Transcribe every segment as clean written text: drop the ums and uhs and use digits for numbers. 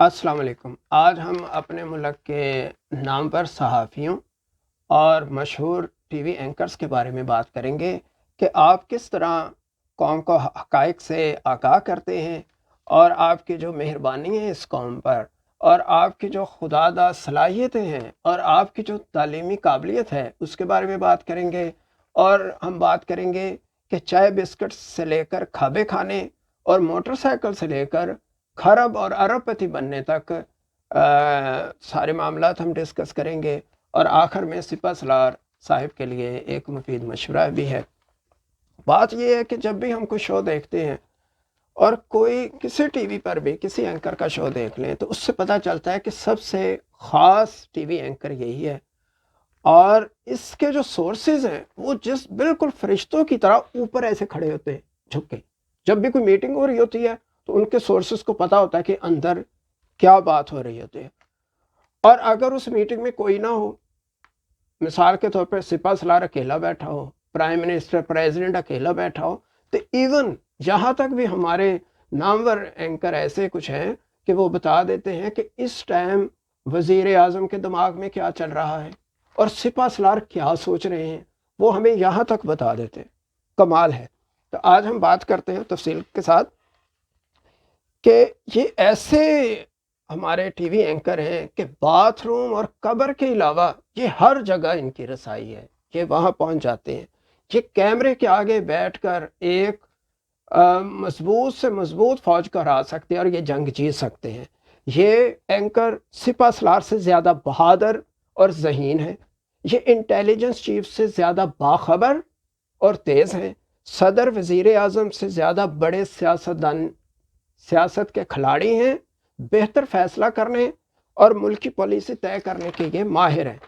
السلام علیکم۔ آج ہم اپنے ملک کے نام پر صحافیوں اور مشہور ٹی وی اینکرز کے بارے میں بات کریں گے کہ آپ کس طرح قوم کو حقائق سے آگاہ کرتے ہیں، اور آپ کی جو مہربانی ہے اس قوم پر، اور آپ کی جو خداداد صلاحیتیں ہیں، اور آپ کی جو تعلیمی قابلیت ہے اس کے بارے میں بات کریں گے۔ اور ہم بات کریں گے کہ چائے بسکٹ سے لے کر کھابے کھانے اور موٹر سائیکل سے لے کر خرب اور ارب پتی بننے تک سارے معاملات ہم ڈسکس کریں گے۔ اور آخر میں سپہ سالار صاحب کے لیے ایک مفید مشورہ بھی ہے۔ بات یہ ہے کہ جب بھی ہم کوئی شو دیکھتے ہیں، اور کوئی کسی ٹی وی پر بھی کسی اینکر کا شو دیکھ لیں، تو اس سے پتہ چلتا ہے کہ سب سے خاص ٹی وی اینکر یہی ہے، اور اس کے جو سورسز ہیں وہ بالکل فرشتوں کی طرح اوپر ایسے کھڑے ہوتے ہیں جھک کے۔ جب بھی کوئی میٹنگ ہو رہی ہوتی ہے تو ان کے سورسز کو پتہ ہوتا ہے کہ اندر کیا بات ہو رہی ہوتی ہے، اور اگر اس میٹنگ میں کوئی نہ ہو، مثال کے طور پہ سپہ سالار اکیلا بیٹھا ہو، پرائم منسٹر پریزیڈنٹ اکیلا بیٹھا ہو، تو ایون یہاں تک بھی ہمارے نامور اینکر ایسے کچھ ہیں کہ وہ بتا دیتے ہیں کہ اس ٹائم وزیر اعظم کے دماغ میں کیا چل رہا ہے اور سپہ سالار کیا سوچ رہے ہیں، وہ ہمیں یہاں تک بتا دیتے ہیں۔ کمال ہے۔ تو آج ہم بات کرتے ہیں تفصیل کے ساتھ کہ یہ ایسے ہمارے ٹی وی اینکر ہیں کہ باتھ روم اور قبر کے علاوہ یہ ہر جگہ ان کی رسائی ہے، یہ وہاں پہنچ جاتے ہیں۔ یہ کیمرے کے آگے بیٹھ کر ایک مضبوط سے مضبوط فوج کو ہرا سکتے ہیں اور یہ جنگ جیت سکتے ہیں۔ یہ اینکر سپہ سالار سے زیادہ بہادر اور ذہین ہے، یہ انٹیلیجنس چیف سے زیادہ باخبر اور تیز ہیں، صدر وزیر اعظم سے زیادہ بڑے سیاست کے کھلاڑی ہیں، بہتر فیصلہ کرنے اور ملکی پالیسی طے کرنے کے یہ ماہر ہیں،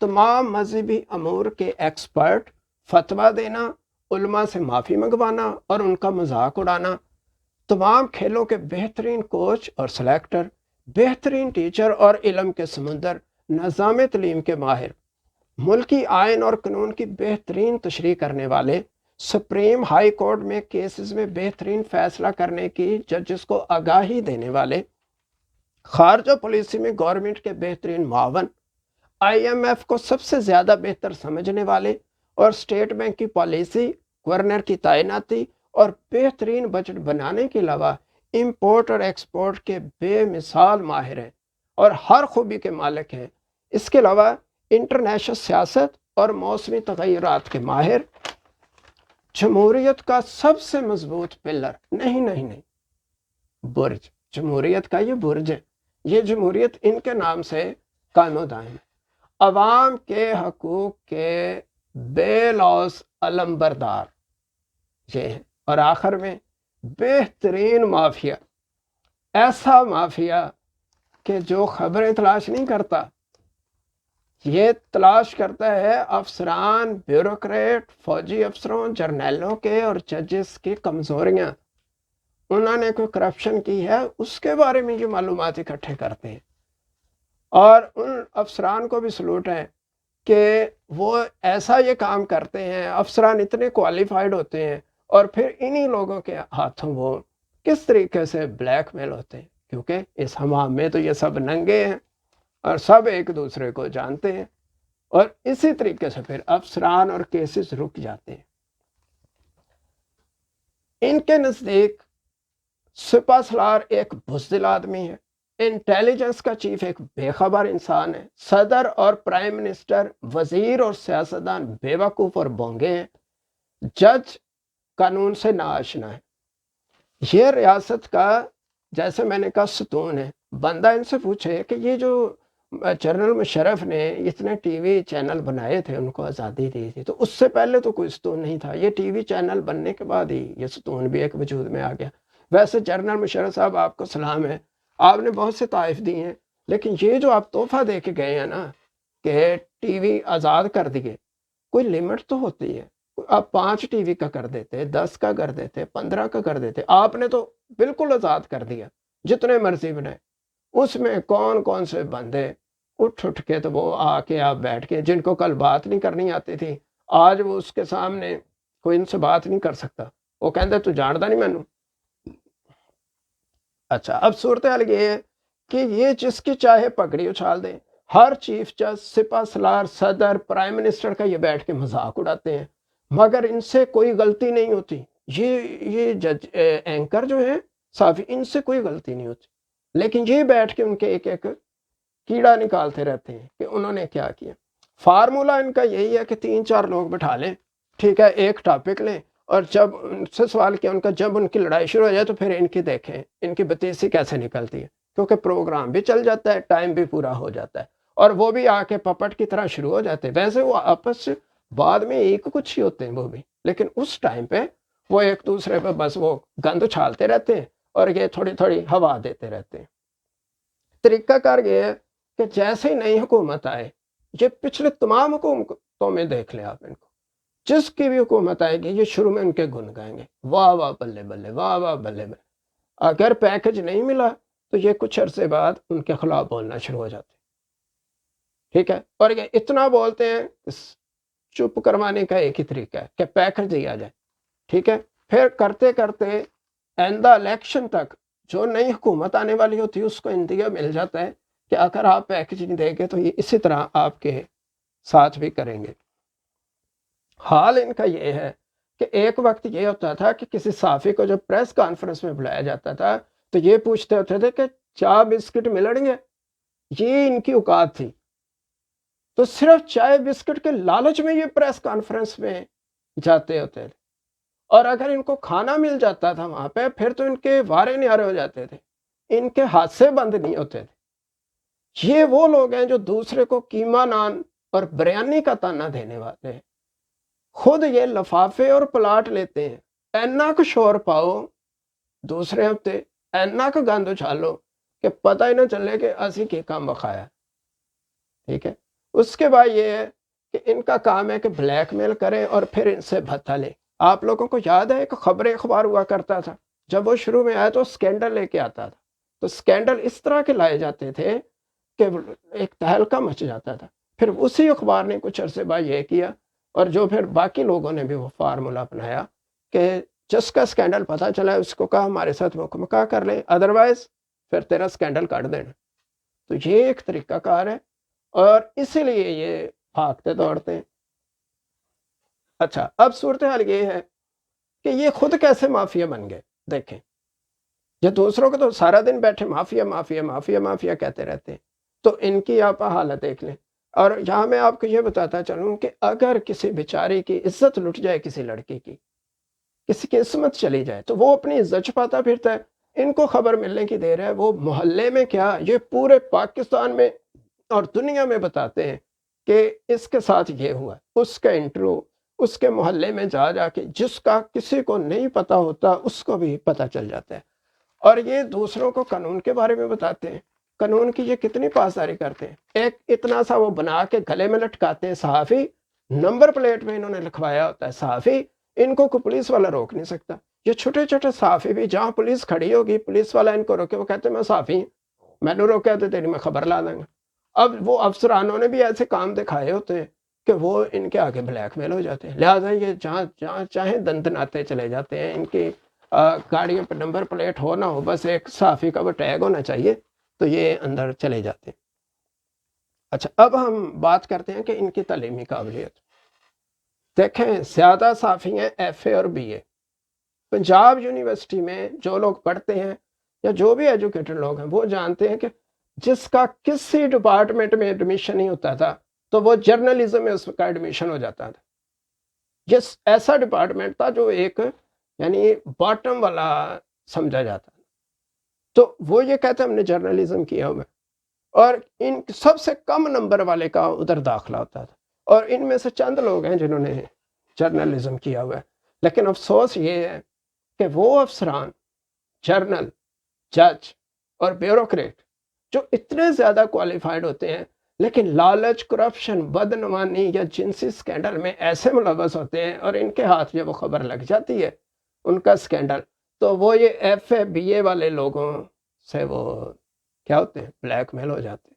تمام مذہبی امور کے ایکسپرٹ، فتویٰ دینا، علماء سے معافی منگوانا اور ان کا مذاق اڑانا، تمام کھیلوں کے بہترین کوچ اور سلیکٹر، بہترین ٹیچر اور علم کے سمندر، نظام تعلیم کے ماہر، ملکی آئین اور قانون کی بہترین تشریح کرنے والے، سپریم ہائی کورٹ میں کیسز میں بہترین فیصلہ کرنے کی ججز کو آگاہی دینے والے، خارجہ پالیسی میں گورنمنٹ کے بہترین معاون، آئی ایم ایف کو سب سے زیادہ بہتر سمجھنے والے، اور اسٹیٹ بینک کی پالیسی، گورنر کی تعیناتی اور بہترین بجٹ بنانے کے علاوہ امپورٹ اور ایکسپورٹ کے بے مثال ماہر ہیں اور ہر خوبی کے مالک ہیں۔ اس کے علاوہ انٹرنیشنل سیاست اور موسمی تغیرات کے ماہر، جمہوریت کا سب سے مضبوط پلر، نہیں برج، جمہوریت کا یہ برج ہے، یہ جمہوریت ان کے نام سے قائم و دائم ہے، عوام کے حقوق کے بے لوث علمبردار یہ ہیں۔ اور آخر میں بہترین مافیا، ایسا مافیا کہ جو خبریں تلاش نہیں کرتا، یہ تلاش کرتا ہے افسران، بیوروکریٹ، فوجی افسروں، جرنیلوں کے اور ججز کی کمزوریاں، انہوں نے کوئی کرپشن کی ہے اس کے بارے میں یہ معلومات اکٹھے کرتے ہیں۔ اور ان افسران کو بھی سلوٹ ہے کہ وہ ایسا یہ کام کرتے ہیں، افسران اتنے کوالیفائڈ ہوتے ہیں، اور پھر انہی لوگوں کے ہاتھوں وہ کس طریقے سے بلیک میل ہوتے ہیں، کیونکہ اس حمام میں تو یہ سب ننگے ہیں اور سب ایک دوسرے کو جانتے ہیں، اور اسی طریقے سے پھر افسران اور کیسز رک جاتے ہیں۔ ان کے نزدیک سپہ سالار ایک بزدل آدمی ہے، انٹیلیجنس کا چیف ایک بے خبر انسان ہے، صدر اور پرائم منسٹر، وزیر اور سیاستدان بے وقوف اور بونگے ہیں، جج قانون سے ناآشنا ہے۔ یہ ریاست کا، جیسے میں نے کہا، ستون ہے۔ بندہ ان سے پوچھے کہ یہ جو جنرل مشرف نے اتنے ٹی وی چینل بنائے تھے، ان کو آزادی دی تھی، تو اس سے پہلے تو کوئی ستون نہیں تھا، یہ ٹی وی چینل بننے کے بعد ہی یہ ستون بھی ایک وجود میں آ گیا۔ ویسے جنرل مشرف صاحب، آپ کو سلام ہے، آپ نے بہت سے تحائف دی ہیں، لیکن یہ جو آپ تحفہ دے کے گئے ہیں نا کہ ٹی وی آزاد کر دیے، کوئی لیمٹ تو ہوتی ہے۔ آپ 5 ٹی وی کا کر دیتے، 10 کا کر دیتے، 15 کا کر دیتے، آپ نے تو بالکل آزاد کر دیا، جتنے مرضی بنائے۔ اس میں کون کون سے بندے اٹھ کے تو وہ آ کے آپ بیٹھ کے، جن کو کل بات نہیں کرنی آتی تھی، آج وہ اس کے سامنے کوئی ان سے بات نہیں کر سکتا، وہ کہتے تو جانتا نہیں مینوں۔ اچھا، اب صورتحال یہ ہے کہ یہ جس کی چاہے پگڑی اچھال دیں. ہر چیف جج، سپہ سالار، صدر، پرائم منسٹر کا یہ بیٹھ کے مذاق اڑاتے ہیں، مگر ان سے کوئی غلطی نہیں ہوتی. یہ جج اینکر جو ہیں صحافی، ان سے کوئی غلطی نہیں ہوتی، لیکن یہ بیٹھ کے ان کے ایک ایک کیڑا نکالتے رہتے ہیں کہ انہوں نے کیا کیا. فارمولا ان کا یہی ہے کہ 3-4 لوگ بٹھا لیں، ٹھیک ہے، ایک ٹاپک لیں، اور جب ان سے سوال کیا ان کا، جب ان کی لڑائی شروع ہو جائے تو پھر ان کی دیکھیں ان کی بتیسی کیسے نکلتی ہے، کیونکہ پروگرام بھی چل جاتا ہے، ٹائم بھی پورا ہو جاتا ہے، اور وہ بھی آ کے پپٹ کی طرح شروع ہو جاتے ہیں. ویسے وہ آپس سے بعد میں ایک کچھ ہی ہوتے ہیں وہ بھی، لیکن اس ٹائم پہ وہ ایک دوسرے پہ بس وہ گند اچھالتے رہتے ہیں اور یہ تھوڑی تھوڑی ہوا دیتے رہتے ہیں. طریقہ کار یہ ہے کہ جیسے ہی نئی حکومت آئے، یہ پچھلے تمام حکومتوں میں دیکھ لیں آپ ان کو، جس کی بھی حکومت آئے گی یہ شروع میں ان کے گن گائیں گے، واہ واہ بلے بلے، واہ واہ بلے بلے. اگر پیکج نہیں ملا تو یہ کچھ عرصے بعد ان کے خلاف بولنا شروع ہو جاتے ہیں، ٹھیک ہے. اور یہ اتنا بولتے ہیں، چپ کروانے کا ایک ہی طریقہ ہے کہ پیکج دیا جائے، ٹھیک ہے. پھر کرتے کرتے آئندہ الیکشن تک جو نئی حکومت آنے والی ہوتی ہے اس کو اندیا مل جاتا ہے کہ اگر آپ پیکج نہیں دیں گے تو یہ اسی طرح آپ کے ساتھ بھی کریں گے. حال ان کا یہ ہے کہ ایک وقت یہ ہوتا تھا کہ کسی صحافی کو جب پریس کانفرنس میں بلایا جاتا تھا تو یہ پوچھتے ہوتے تھے کہ چائے بسکٹ ملیں گے، یہ ان کی اوقات تھی. تو صرف چائے بسکٹ کے لالچ میں یہ پریس کانفرنس میں جاتے ہوتے تھے، اور اگر ان کو کھانا مل جاتا تھا وہاں پہ پھر تو ان کے وارے نیارے ہو جاتے تھے، ان کے ہاتھ سے بند نہیں ہوتے تھے. یہ وہ لوگ ہیں جو دوسرے کو قیمہ نان اور بریانی کا تانا دینے والے ہیں. خود یہ لفافے اور پلاٹ لیتے ہیں، اینا کو شور پاؤ دوسرے ہفتے، اینا کو گند اچھالو کہ پتہ ہی نہ چلے کہ اسی کی کام بخایا، ٹھیک ہے. اس کے بعد یہ ہے کہ ان کا کام ہے کہ بلیک میل کریں اور پھر ان سے بھتہ لیں. آپ لوگوں کو یاد ہے کہ خبر اخبار ہوا کرتا تھا، جب وہ شروع میں آیا تو سکینڈل لے کے آتا تھا، تو سکینڈل اس طرح کے لائے جاتے تھے کہ ایک تہلکہ مچ جاتا تھا. پھر اسی اخبار نے کچھ عرصے بعد یہ کیا، اور جو پھر باقی لوگوں نے بھی وہ فارمولا اپنایا کہ جس کا سکینڈل پتہ چلا اس کو کہا ہمارے ساتھ مکمکا کر لیں، ادروائز پھر تیرا سکینڈل کاٹ دینا. تو یہ ایک طریقہ کار ہے، اور اسی لیے یہ بھاگتے دوڑتے ہیں. اچھا، اب صورتحال یہ ہے کہ یہ خود کیسے مافیا بن گئے. دیکھیں، یہ دوسروں کو تو سارا دن بیٹھے مافیا مافیا مافیا مافیا کہتے رہتے ہیں، تو ان کی آپ حالت دیکھ لیں. اور یہاں میں آپ کو یہ بتاتا چلوں کہ اگر کسی بیچاری کی عزت لٹ جائے، کسی لڑکی کی کسی کی عصمت چلی جائے، تو وہ اپنی عزت چھپاتا پھرتا ہے. ان کو خبر ملنے کی دیر ہے، وہ محلے میں کیا یہ پورے پاکستان میں اور دنیا میں بتاتے ہیں کہ اس کے ساتھ یہ ہوا. اس کا انٹرو اس کے محلے میں جا جا کے جس کا کسی کو نہیں پتا ہوتا اس کو بھی پتا چل جاتا ہے. اور یہ دوسروں کو قانون کے بارے میں بتاتے ہیں، قانون کی یہ کتنی پاسداری کرتے ہیں. ایک اتنا سا وہ بنا کے گلے میں لٹکاتے ہیں صحافی، نمبر پلیٹ میں انہوں نے لکھوایا ہوتا ہے صحافی، ان کو کوئی پولیس والا روک نہیں سکتا. یہ چھوٹے چھوٹے صحافی بھی جہاں پولیس کھڑی ہوگی پولیس والا ان کو روکے، وہ کہتے ہیں میں صحافی ہوں، میں نے روکا تو تیری میں خبر لا دوں گا. اب وہ افسرانوں نے بھی ایسے کام دکھائے ہوتے ہیں کہ وہ ان کے آگے بلیک میل ہو جاتے ہیں. لہٰذا یہ جہاں جہاں چاہیں دندناتے چلے جاتے ہیں. ان کی گاڑیوں پہ نمبر پلیٹ ہو نہ ہو، بس ایک صحافی کا وہ ٹیگ ہونا چاہیے، تو یہ اندر چلے جاتے ہیں. اچھا، اب ہم بات کرتے ہیں کہ ان کی تعلیمی قابلیت. دیکھیں، زیادہ صحافی ہیں ایف اے اور بی اے. پنجاب یونیورسٹی میں جو لوگ پڑھتے ہیں یا جو بھی ایجوکیٹڈ لوگ ہیں وہ جانتے ہیں کہ جس کا کسی ڈپارٹمنٹ میں ایڈمیشن نہیں ہوتا تھا تو وہ جرنلزم میں اس کا ایڈمیشن ہو جاتا تھا. یہ ایسا ڈپارٹمنٹ تھا جو ایک یعنی باٹم والا سمجھا جاتا تھا. تو وہ یہ کہتے ہیں ہم نے جرنلزم کیا ہوا، اور ان سب سے کم نمبر والے کا ادھر داخلہ ہوتا تھا، اور ان میں سے چند لوگ ہیں جنہوں نے جرنلزم کیا ہوا ہے. لیکن افسوس یہ ہے کہ وہ افسران، جرنل، جج اور بیوروکریٹ جو اتنے زیادہ کوالیفائڈ ہوتے ہیں لیکن لالچ، کرپشن، بدعنوانی یا جنسی سکینڈل میں ایسے ملوث ہوتے ہیں، اور ان کے ہاتھ جب وہ خبر لگ جاتی ہے ان کا سکینڈل، تو وہ یہ ایف اے بی اے والے لوگوں سے وہ کیا ہوتے ہیں، بلیک میل ہو جاتے ہیں.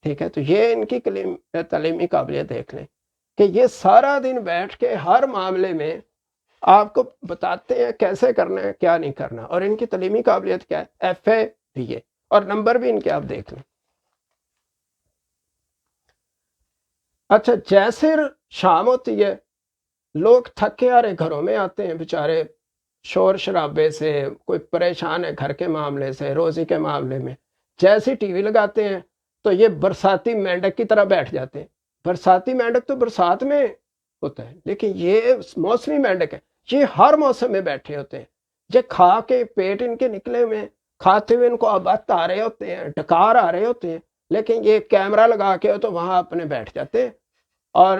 ٹھیک ہے، تو یہ ان کی تعلیمی قابلیت دیکھ لیں کہ یہ سارا دن بیٹھ کے ہر معاملے میں آپ کو بتاتے ہیں کیسے کرنا ہے کیا نہیں کرنا. اور ان کی تعلیمی قابلیت کیا ہے، ایف اے بی اے. اور نمبر بھی ان کے آپ دیکھ لیں۔ اچھا، جیسے شام ہوتی ہے، لوگ تھکے آرے گھروں میں آتے ہیں بیچارے، شور شرابے سے، کوئی پریشان ہے گھر کے معاملے سے، روزی کے معاملے میں، جیسے ٹی وی لگاتے ہیں تو یہ برساتی مینڈک کی طرح بیٹھ جاتے ہیں۔ برساتی مینڈک تو برسات میں ہوتا ہے، لیکن یہ موسمی مینڈک ہے، یہ ہر موسم میں بیٹھے ہوتے ہیں۔ یہ کھا کے پیٹ ان کے نکلے ہوئے، کھاتے ہوئے ان کو آبت آ رہے ہوتے ہیں، ڈکار آ رہے ہوتے ہیں، لیکن یہ کیمرہ لگا کے تو وہاں اپنے بیٹھ جاتے ہیں۔ اور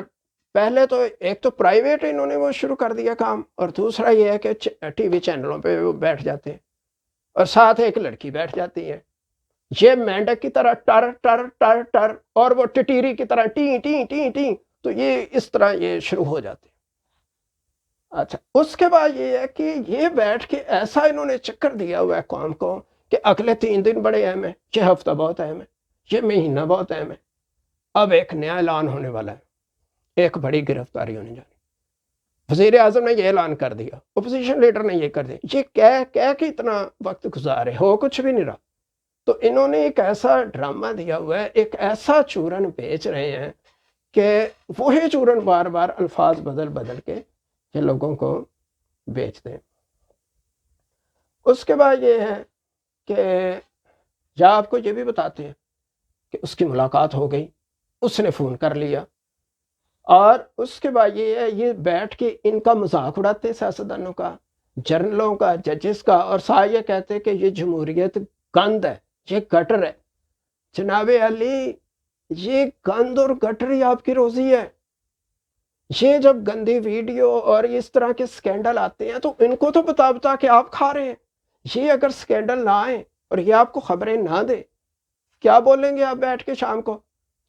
پہلے تو ایک تو پرائیویٹ انہوں نے وہ شروع کر دیا کام، اور دوسرا یہ ہے کہ ٹی وی چینلوں پہ وہ بیٹھ جاتے ہیں، اور ساتھ ایک لڑکی بیٹھ جاتی ہے، یہ مینڈک کی طرح ٹر ٹر ٹر ٹر، اور وہ ٹٹیری کی طرح ٹی ٹی ٹی ٹی، تو یہ اس طرح یہ شروع ہو جاتے ہیں۔ اچھا، اس کے بعد یہ ہے کہ یہ بیٹھ کے ایسا انہوں نے چکر دیا ہوا ہے قوم کو کہ اگلے 3 دن بڑے اہم ہیں، یہ ہفتہ بہت اہم ہے، یہ مہینہ بہت اہم ہے۔ اب ایک نیا اعلان ہونے والا ہے، ایک بڑی گرفتاری ہونے جانی۔ وزیر اعظم نے یہ اعلان کر دیا، اپوزیشن لیڈر نے یہ کر دیا، یہ کہہ کے اتنا وقت گزارے ہو کچھ بھی نہیں رہا۔ تو انہوں نے ایک ایسا ڈرامہ دیا ہوا ہے، ایک ایسا چورن بیچ رہے ہیں کہ وہی چورن بار بار الفاظ بدل بدل کے یہ لوگوں کو بیچتے ہیں۔ اس کے بعد یہ ہے کہ یا آپ کو یہ بھی بتاتے ہیں کہ اس کی ملاقات ہو گئی، اس نے فون کر لیا، اور اس کے بعد یہ ہے یہ بیٹھ کے ان کا مذاق اڑاتے ہیں، سیاستدانوں کا، جرنلوں کا، ججز کا، اور ساتھ یہ کہتے ہیں کہ یہ جمہوریت گند ہے، یہ گٹر ہے۔ جناب علی، یہ گند اور گٹر ہی آپ کی روزی ہے۔ یہ جب گندی ویڈیو اور اس طرح کے سکینڈل آتے ہیں تو ان کو تو بتا کہ آپ کھا رہے ہیں۔ یہ اگر سکینڈل نہ آئیں اور یہ آپ کو خبریں نہ دے، کیا بولیں گے آپ بیٹھ کے شام کو؟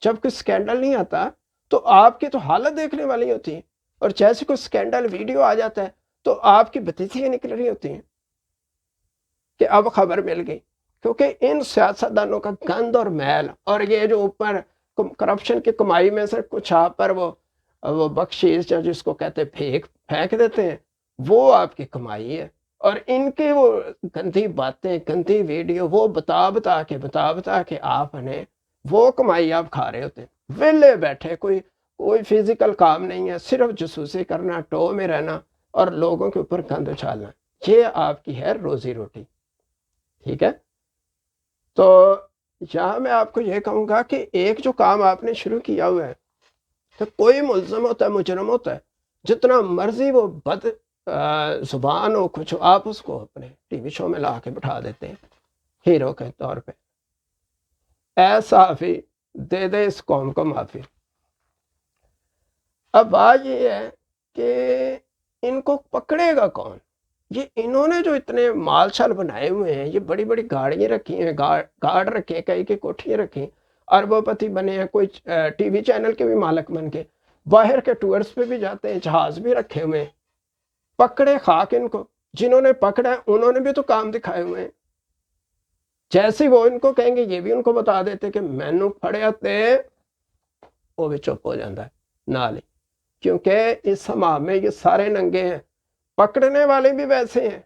جب کوئی سکینڈل نہیں آتا تو آپ کی تو حالت دیکھنے والی ہوتی ہے، اور جیسے کوئی سکینڈل ویڈیو آ جاتا ہے تو آپ کی بتیسیاں نکل رہی ہوتی ہیں کہ اب خبر مل گئی۔ کیونکہ ان سیاستدانوں کا گند اور میل، اور یہ جو اوپر کرپشن کی کمائی میں سے کچھ آپ پر وہ بخشیش جس کو کہتے پھینک دیتے ہیں، وہ آپ کی کمائی ہے۔ اور ان کی وہ گندی باتیں، گندی ویڈیو، وہ بتا کے آپ نے وہ کمائی آپ کھا رہے ہوتے ہیں۔ ویلے بیٹھے، کوئی فزیکل کام نہیں ہے، صرف جاسوسی کرنا، ٹو میں رہنا اور لوگوں کے اوپر گند اچھالنا، یہ آپ کی ہے روزی روٹی۔ ٹھیک ہے، تو یہاں میں آپ کو یہ کہوں گا کہ ایک جو کام آپ نے شروع کیا ہوا ہے، تو کوئی ملزم ہوتا ہے، مجرم ہوتا ہے، جتنا مرضی وہ بد زبان ہو کچھ، آپ اس کو اپنے ٹی وی شو میں لا کے بٹھا دیتے ہیں ہیرو کے طور پہ۔ اے صحافی، دے دے اس قوم کو معافی۔ اب بات یہ ہے کہ ان کو پکڑے گا کون؟ یہ انہوں نے جو اتنے مال شال بنائے ہوئے ہیں، یہ بڑی بڑی گاڑیاں رکھی ہیں، گارڈ رکھے، کئی کے کوٹھیاں رکھی، اربوں پتی بنے ہیں، کوئی ٹی وی چینل کے بھی مالک بن کے باہر کے ٹورس پہ بھی جاتے ہیں، جہاز بھی رکھے ہوئے ہیں۔ پکڑے خاک ان کو، جنہوں نے پکڑا ہے انہوں نے بھی تو کام دکھائے ہوئے ہیں۔ جیسے وہ ان کو کہیں گے یہ بھی ان کو بتا دیتے کہ مینو پھڑے آتے، وہ بھی چپ ہو جاتا ہے نال ہی، کیونکہ اس حمام میں یہ سارے ننگے ہیں، پکڑنے والے بھی ویسے ہیں،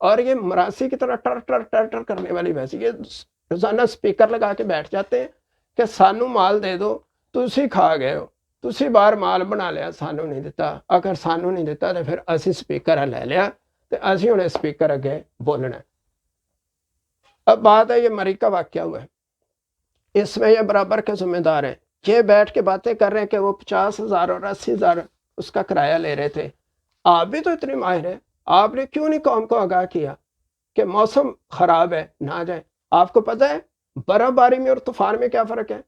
اور یہ مراسی کی طرح ٹر ٹر ٹر ٹر کرنے والی ویسے، یہ روزانہ سپیکر لگا کے بیٹھ جاتے ہیں کہ سانو مال دے دو، تسی کھا گئے ہو، تسی بار مال بنا لیا، سانو نہیں دیتا، اگر سانو نہیں دیتا تو پھر اسی سپیکر لے لیا تو اسی انہیں سپیکر اگے بولنا ہے۔ اب بات ہے یہ مری کا واقعہ ہوا ہے، اس میں یہ برابر کے ذمہ دار ہیں، یہ بیٹھ کے باتیں کر رہے ہیں کہ وہ 50,000 اور 80,000 اس کا کرایہ لے رہے تھے۔ آپ بھی تو اتنے ماہر ہیں، آپ نے کیوں نہیں قوم کو آگاہ کیا کہ موسم خراب ہے، نہ جائیں؟ آپ کو پتہ ہے برف باری میں اور طوفان میں کیا فرق ہے؟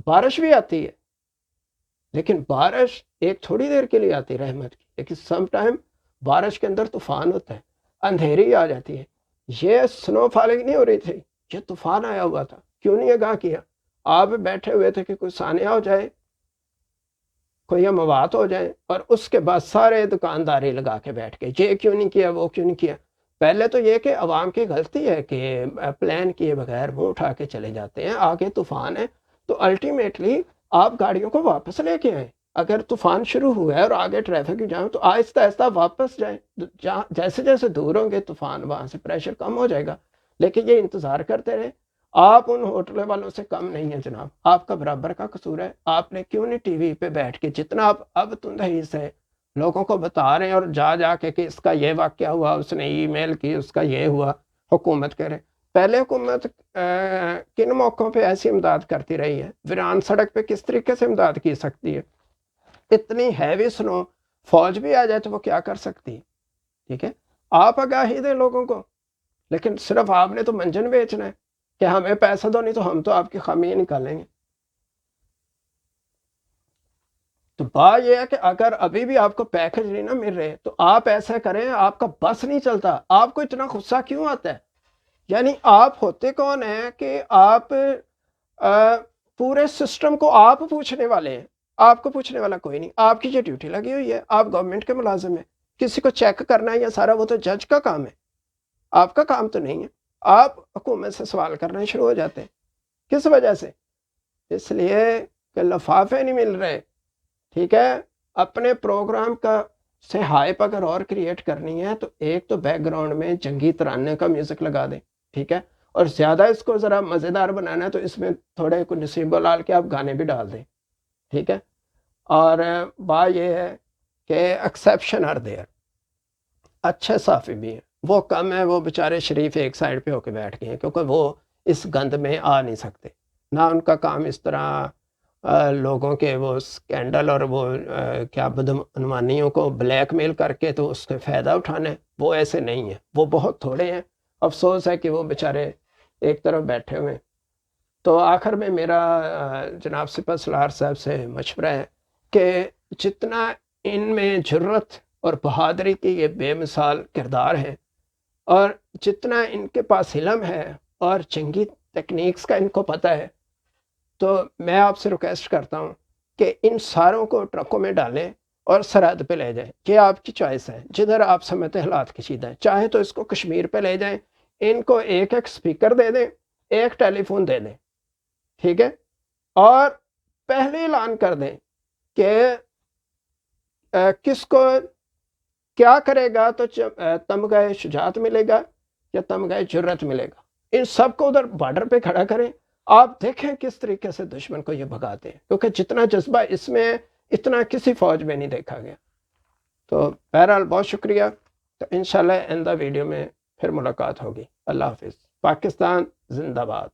بارش بھی آتی ہے، لیکن بارش ایک تھوڑی دیر کے لیے آتی ہے رحمت کی، لیکن سم ٹائم بارش کے اندر طوفان ہوتا ہے، اندھیری آ جاتی ہے۔ یہ سنو فالنگ نہیں ہو رہی تھی، یہ طوفان آیا ہوا تھا، کیوں نہیں آگاہ کیا؟ آپ بیٹھے ہوئے تھے کہ کوئی سانحہ ہو جائے، کوئی مواد ہو جائے، اور اس کے بعد سارے دکانداری لگا کے بیٹھ گئے، یہ کیوں نہیں کیا، وہ کیوں نہیں کیا۔ پہلے تو یہ کہ عوام کی غلطی ہے کہ پلان کیے بغیر وہ اٹھا کے چلے جاتے ہیں، آگے طوفان ہے تو الٹیمیٹلی آپ گاڑیوں کو واپس لے کے آئیں۔ اگر طوفان شروع ہوا ہے اور آگے ٹریفک جام تو آہستہ آہستہ واپس جائیں، جیسے جیسے دور ہوں گے طوفان وہاں سے پریشر کم ہو جائے گا، لیکن یہ انتظار کرتے رہے آپ ان ہوٹل والوں سے کم نہیں ہیں جناب، آپ کا برابر کا قصور ہے۔ آپ نے کیوں نہیں ٹی وی پہ بیٹھ کے جتنا آپ اب تندہی سے لوگوں کو بتا رہے ہیں اور جا جا کے کہ اس کا یہ واقعہ ہوا، اس نے ای میل کی، اس کا یہ ہوا، حکومت کرے۔ پہلے حکومت کن موقعوں پہ ایسی امداد کرتی رہی ہے؟ ویران سڑک پہ کس طریقے سے امداد کی سکتی ہے؟ اتنی ہیوی سنو، فوج بھی آ جائے تو وہ کیا کر سکتی ہے؟ ٹھیک ہے، آپ آگاہی دیں لوگوں کو، لیکن صرف آپ نے تو منجن بیچنا ہے کہ ہمیں پیسہ دو نہیں تو ہم تو آپ کی خامیاں نکالیں گے۔ تو بات یہ ہے کہ اگر ابھی بھی آپ کو پیکج نہیں نہ مل رہے تو آپ ایسا کریں، آپ کا بس نہیں چلتا، آپ کو اتنا غصہ کیوں آتا ہے؟ یعنی آپ ہوتے کون ہیں کہ آپ پورے سسٹم کو آپ پوچھنے والے ہیں؟ آپ کو پوچھنے والا کوئی نہیں، آپ کی یہ ڈیوٹی لگی ہوئی ہے، آپ گورنمنٹ کے ملازم ہیں، کسی کو چیک کرنا ہے یا سارا وہ تو جج کا کام ہے، آپ کا کام تو نہیں ہے۔ آپ حکومت سے سوال کرنا شروع ہو جاتے ہیں، کس وجہ سے؟ اس لیے کہ لفافے نہیں مل رہے، ٹھیک ہے؟ اپنے پروگرام کا سے ہائپ اگر اور کریٹ کرنی ہے تو ایک تو بیک گراؤنڈ میں جنگی ترانے کا میوزک لگا دیں، ٹھیک ہے؟ اور زیادہ اس کو ذرا مزیدار بنانا ہے تو اس میں تھوڑے کو نسیم بلال کے آپ گانے بھی ڈال دیں، ٹھیک ہے؟ اور بات یہ ہے کہ ایکسیپشن آر دیئر، اچھے صحافی بھی ہیں، وہ کم ہیں، وہ بیچارے شریف ایک سائڈ پہ ہو کے بیٹھ گئے ہیں کیونکہ وہ اس گند میں آ نہیں سکتے، نہ ان کا کام اس طرح لوگوں کے وہ سکینڈل اور وہ کیا بدعنوانیوں کو بلیک میل کر کے تو اس سے فائدہ اٹھانا ہے، وہ ایسے نہیں ہیں، وہ بہت تھوڑے ہیں۔ افسوس ہے کہ وہ بیچارے ایک طرف بیٹھے ہوئے ہیں۔ تو آخر میں میرا جناب سپہ سالار صاحب سے مشورہ ہے کہ جتنا ان میں جرت اور بہادری کی یہ بے مثال کردار ہے، اور جتنا ان کے پاس علم ہے اور جنگی ٹیکنیکس کا ان کو پتہ ہے، تو میں آپ سے ریکویسٹ کرتا ہوں کہ ان ساروں کو ٹرکوں میں ڈالیں اور سرحد پہ لے جائیں۔ یہ آپ کی چوائس ہے، جدھر آپ سمجھتے حالات کشیدہ ہیں، چاہے تو اس کو کشمیر پہ لے جائیں، ان کو ایک ایک سپیکر دے دیں، ایک ٹیلی فون دے دیں، ٹھیک ہے؟ اور پہلے اعلان کر دیں کہ کس کو کیا کرے گا تو تمغہ شجاعت ملے گا یا تمغہ جرت ملے گا۔ ان سب کو ادھر بارڈر پہ کھڑا کریں، آپ دیکھیں کس طریقے سے دشمن کو یہ بھگاتے ہیں، کیونکہ جتنا جذبہ اس میں اتنا کسی فوج میں نہیں دیکھا گیا۔ تو بہرحال بہت شکریہ، تو انشاءاللہ آئندہ ویڈیو میں پھر ملاقات ہوگی۔ اللہ حافظ۔ پاکستان زندہ باد۔